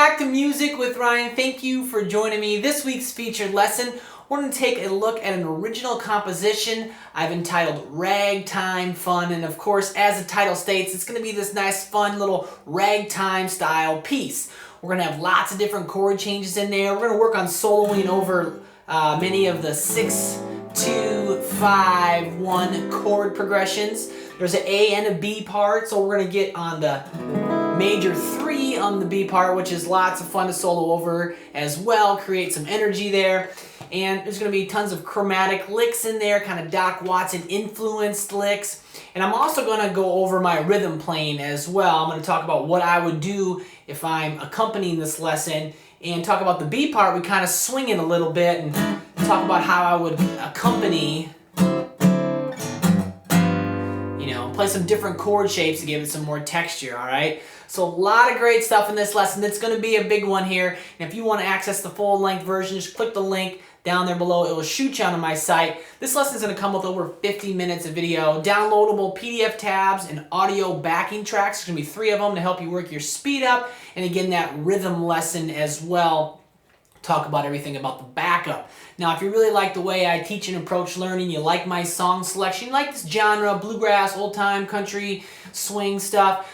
back to Music with Ryan. Thank you for joining me. This week's featured lesson, we're going to take a look at an original composition I've entitled Ragtime Fun. And of course, as the title states, it's going to be this nice, fun little ragtime style piece. We're going to have lots of different chord changes in there. We're going to work on soloing over many of the 6, 2, 5, 1 chord progressions. There's an A and a B part, so we're going to get on the major 3 on the B part, which is lots of fun to solo over as well, create some energy there. And there's going to be tons of chromatic licks in there, kind of Doc Watson influenced licks. And I'm also going to go over my rhythm playing as well. I'm going to talk about what I would do if I'm accompanying this lesson, and talk about the B part. We kind of swing it a little bit and talk about how I would accompany, play some different chord shapes to give it some more texture, all right? So a lot of great stuff in this lesson. It's going to be a big one here. And if you want to access the full-length version, just click the link down there below. It will shoot you onto my site. This lesson is going to come with over 50 minutes of video, downloadable PDF tabs, and audio backing tracks. There's going to be 3 of them to help you work your speed up. And again, that rhythm lesson as well. Talk about everything about the backup. Now, if you really like the way I teach and approach learning, you like my song selection, you like this genre, bluegrass, old time, country, swing stuff,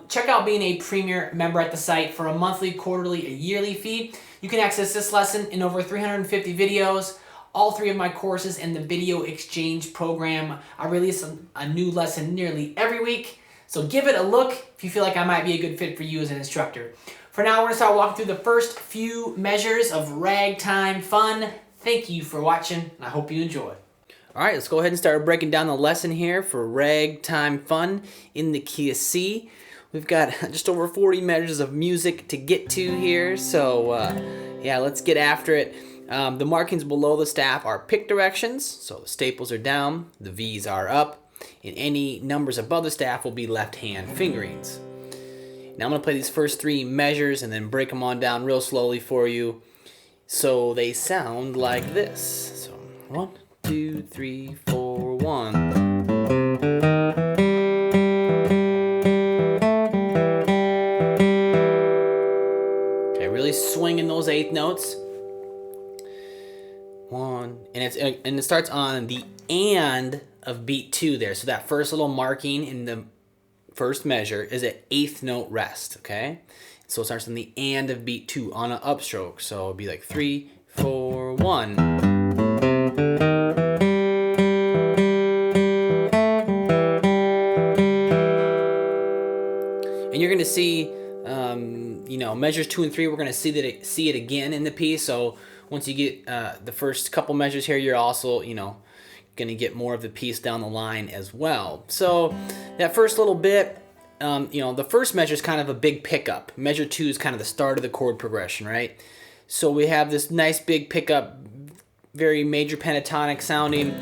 check out being a premier member at the site for a monthly, quarterly, a yearly fee. You can access this lesson in over 350 videos, all 3 of my courses, and the video exchange program. I release a new lesson nearly every week, so give it a look if you feel like I might be a good fit for you as an instructor. For now, we're going to start walking through the first few measures of Ragtime Fun. Thank you for watching, and I hope you enjoy. All right, let's go ahead and start breaking down the lesson here for Ragtime Fun in the key of C. We've got just over 40 measures of music to get to here, so yeah, let's get after it. The markings below the staff are pick directions, so the staples are down, the V's are up, and any numbers above the staff will be left-hand fingerings. Now I'm going to play these first 3 measures and then break them on down real slowly for you so they sound like this. So 1, 2, 3, 4, 1. Okay, really swinging those 8th notes. 1, and it starts on the and of beat 2 there. So that first little marking in the first measure is an 8th note rest, okay? So it starts on the and of beat 2 on an upstroke. So it'll be like 3, 4, 1. And you're going to see, measures 2 and 3, we're going to see it again in the piece. So once you get the first couple measures here, you're also, going to get more of the piece down the line as well. So that first little bit, the first measure is kind of a big pickup. Measure 2 is kind of the start of the chord progression, right? So we have this nice big pickup, very major pentatonic sounding,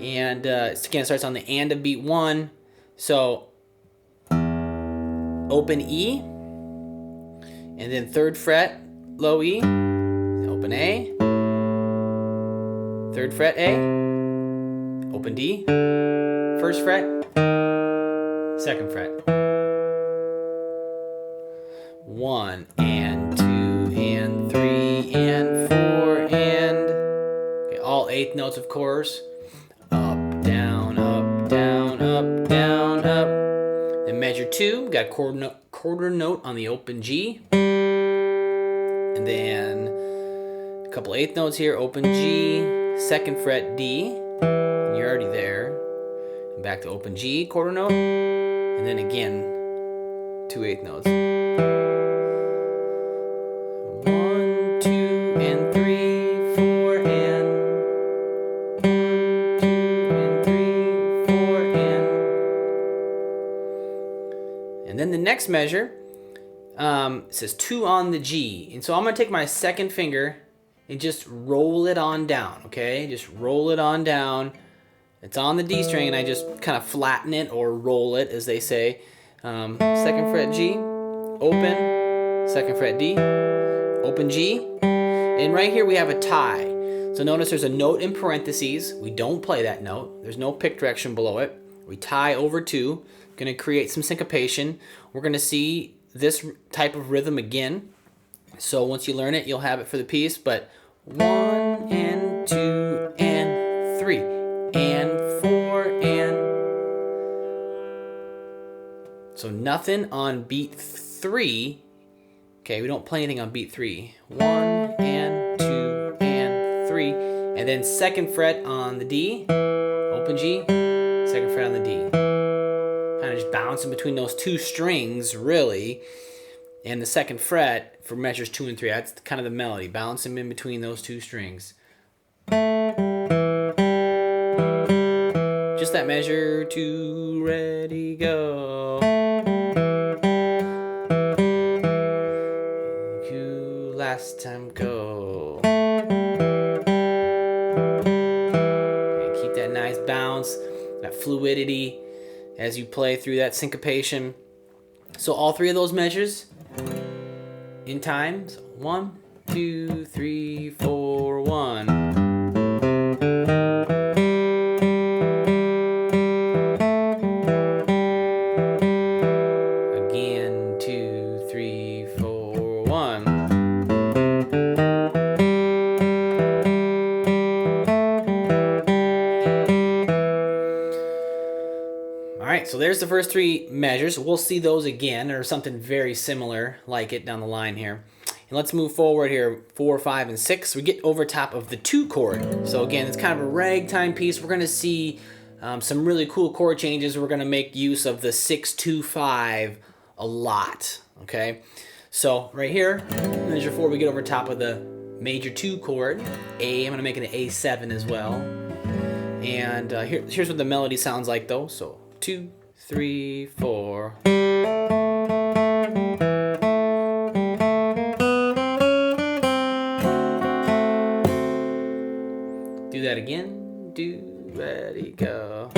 and again, it starts on the and of beat 1. So open E, and then 3rd fret, low E, open A, 3rd fret A, open D, 1st fret, 2nd fret. 1 and 2 and 3 and 4 and okay, all 8th notes, of course. Up, down, up, down, up, down, up. Then measure 2, got a quarter note on the open G. And then a couple 8th notes here, open G, 2nd fret D. And you're already there. And back to open G, quarter note. And then again, 2 8th notes. 1, 2, and 3, 4, and 1, 2, and 3, 4, and then the next measure says 2 on the G, and so I'm going to take my 2nd finger and just roll it on down, okay? Just roll it on down. It's on the D string, and I just kind of flatten it or roll it, as they say. 2nd fret G, open, 2nd fret D, open G, and right here we have a tie. So notice there's a note in parentheses. We don't play that note. There's no pick direction below it. We tie over 2, going to create some syncopation. We're going to see this type of rhythm again So once you learn it, you'll have it for the piece. But 1 and 2 and 3 and 4 and... So nothing on beat 3. Okay, we don't play anything on beat 3. 1 and 2 and 3. And then second fret on the D, open G, second fret on the D. Kind of just bouncing between those two strings, really. And the second fret for measures 2 and 3. That's kind of the melody, bouncing in between those two strings. Just that measure 2, ready, go. Last time, go. And keep that nice bounce, that fluidity as you play through that syncopation. So all 3 of those measures in time. So 1, 2, 3, 4, 1. Again, 2, 3, 4, 1. Alright, so there's the first 3 measures. We'll see those again, or something very similar like it down the line here. And let's move forward here, 4, 5, and 6. We get over top of the 2 chord. So again, it's kind of a ragtime piece. We're going to see some really cool chord changes. We're going to make use of the 6, 2, 5 a lot. Okay, so right here, measure 4, we get over top of the major 2 chord, A. I'm going to make it an A7 as well. And here's what the melody sounds like though. So 2, 3, 4. Do that again. Do, ready, go.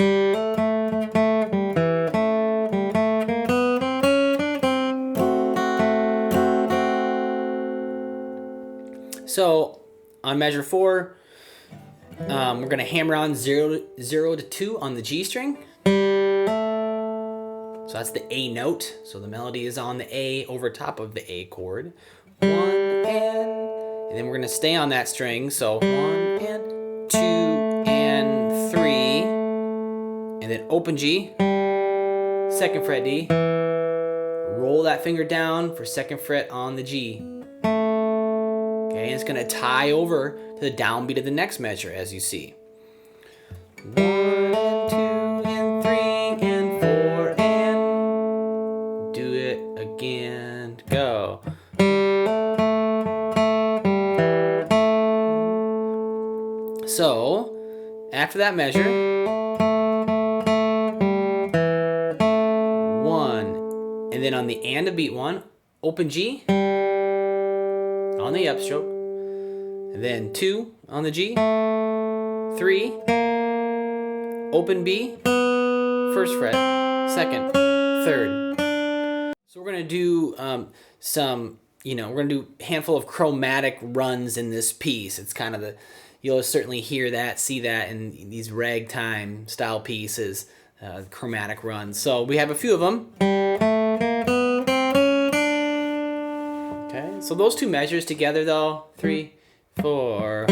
So on measure 4, we're going to hammer on 0 to 2 on the G string. So that's the A note. So the melody is on the A over top of the A chord. 1 and then we're going to stay on that string. So 1 and 2 and 3. And then open G, second fret D. Roll that finger down for second fret on the G. Okay, and it's going to tie over to the downbeat of the next measure, as you see. 1 and 2 and 3 and 4 and do it again, go. So, after that measure, 1, and then on the and of beat 1, open G on the upstroke, and then 2 on the G, 3, open B, first fret, second, third. So we're gonna do we're gonna do a handful of chromatic runs in this piece. It's kind of you'll certainly hear that, see that in these ragtime style pieces, chromatic runs. So we have a few of them. Okay, so those 2 measures together though, 3, 4.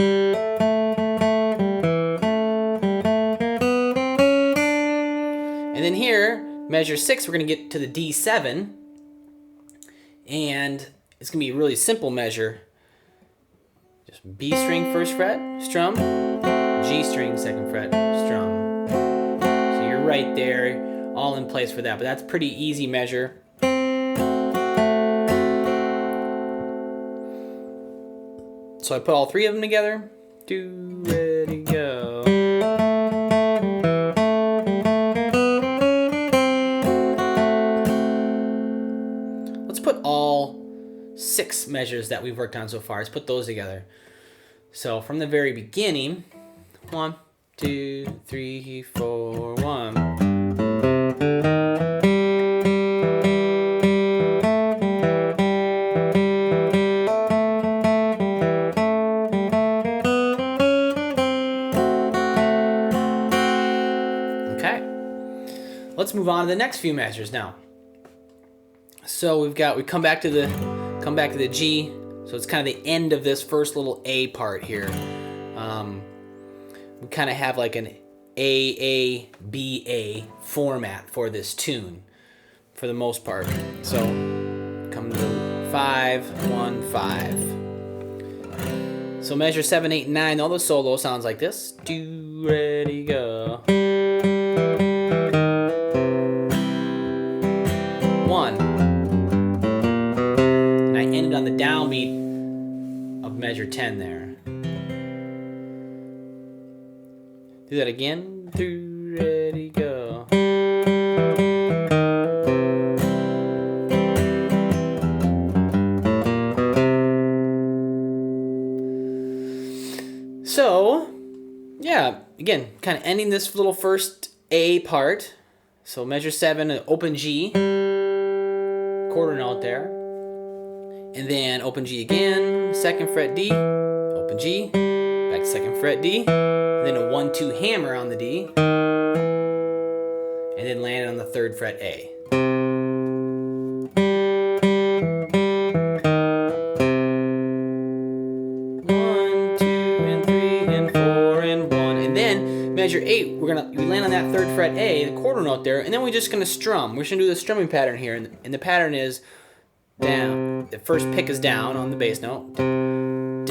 And then here, measure 6, we're gonna get to the D7, and it's gonna be a really simple measure. Just B string first fret, strum, G string second fret, strum. So you're right there, all in place for that, but that's a pretty easy measure. So I put all 3 of them together. Do, ready, go. Let's put all 6 measures that we've worked on so far. Let's put those together. So from the very beginning, 1, 2, 3, 4, 1. Let's move on to the next few measures now. So we come back to the G, So it's kind of the end of this first little A part here. We kind of have like an A-A-B-A format for this tune for the most part. So come to 5, 1, 5. So measure 7, 8, 9, all the solo sounds like this. Do, ready, go. 1. And I ended on the downbeat of measure 10 there. Do that again. 2, ready, go. So, yeah, again, kind of ending this little first A part. So measure 7, an open G, quarter note there. And then open G again, 2nd fret D, open G, back to 2nd fret D, and then a 1-2 hammer on the D, and then land on the 3rd fret A. Measure 8, we land on that 3rd fret A, the quarter note there, and then we're just going to strum. We're just going to do the strumming pattern here, and the pattern is down. The first pick is down on the bass note. Down,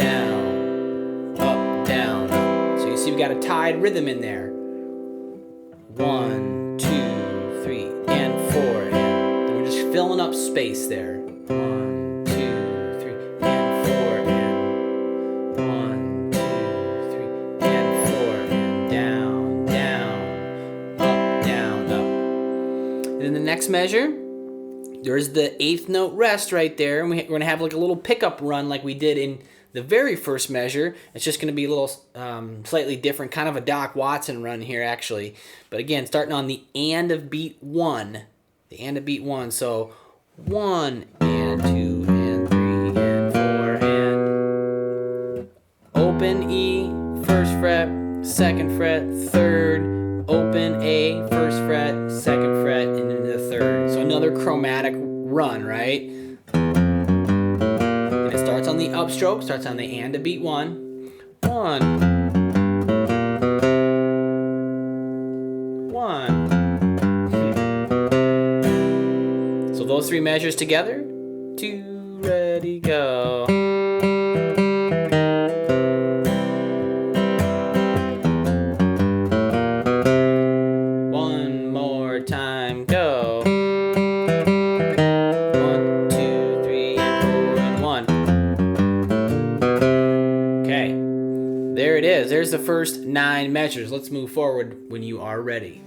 up, down, up. So you see we got a tied rhythm in there. 1, 2, 3, and 4, and then we're just filling up space there. 1, 2, 3, and 4, and 1, 2, 3, and 4, and down, down, up, down, up. And then the next measure, there's the 8th note rest right there, and we're going to have like a little pickup run like we did in the very first measure. It's just going to be a little slightly different, kind of a Doc Watson run here actually. But again, starting on the and of beat 1. The and of beat 1. So 1 and 2 and 3 and 4 and open E, 1st fret, 2nd fret, 3rd, open A, 1st fret, 2nd fret, and then the 3rd. So another chromatic run, right? And it starts on the upstroke, starts on the and of beat 1. 1. 1. So those 3 measures together. 2, ready, go. One more time, go. 1, 2, 3, and 4, and 1. Okay, there it is. There's the first 9 measures. Let's move forward when you are ready.